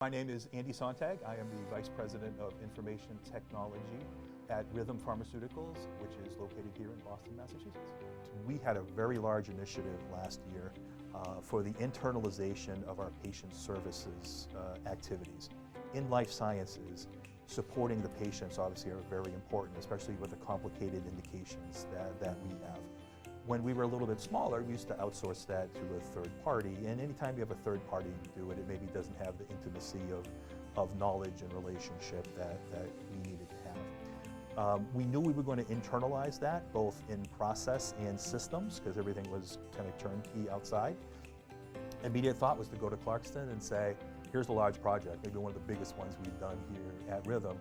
My name is Andy Sontag. I am the Vice President of Information Technology at Rythym Pharmaceuticals, which is located here in Boston, Massachusetts. We had a very large initiative last year for the internalization of our patient services activities. In life sciences, supporting the patients obviously are very important, especially with the complicated indications that we have. When we were a little bit smaller, we used to outsource that to a third party, and anytime you have a third party do it, it maybe doesn't have the intimacy of knowledge and relationship that we needed to have. We knew we were going to internalize that, both in process and systems, because everything was kind of turnkey outside. Immediate thought was to go to Clarkston and say, here's a large project, maybe one of the biggest ones we've done here at Rythym,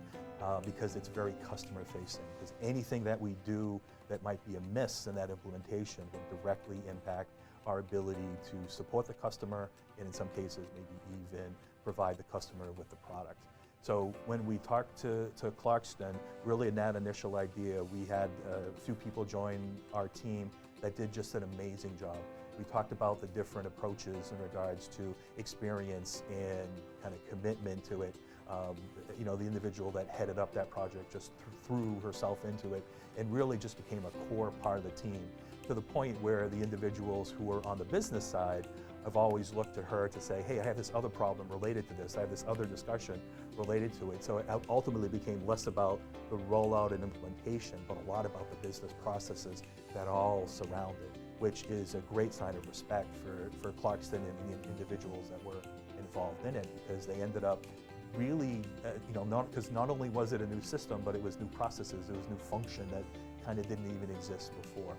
because it's very customer facing. Because anything that we do that might be amiss in that implementation would directly impact our ability to support the customer, and in some cases maybe even provide the customer with the product. So when we talked to Clarkston, really in that initial idea, we had a few people join our team that did just an amazing job. We talked about the different approaches in regards to experience and kind of commitment to it. You know, the individual that headed up that project just threw herself into it and really just became a core part of the team, to the point where the individuals who were on the business side have always looked to her to say, hey, I have this other problem related to this, I have this other discussion related to it. So it ultimately became less about the rollout and implementation, but a lot about the business processes that all surround it, which is a great sign of respect for Clarkston and the individuals that were involved in it, because they ended up really, because not only was it a new system, but it was new processes, it was new function that kind of didn't even exist before.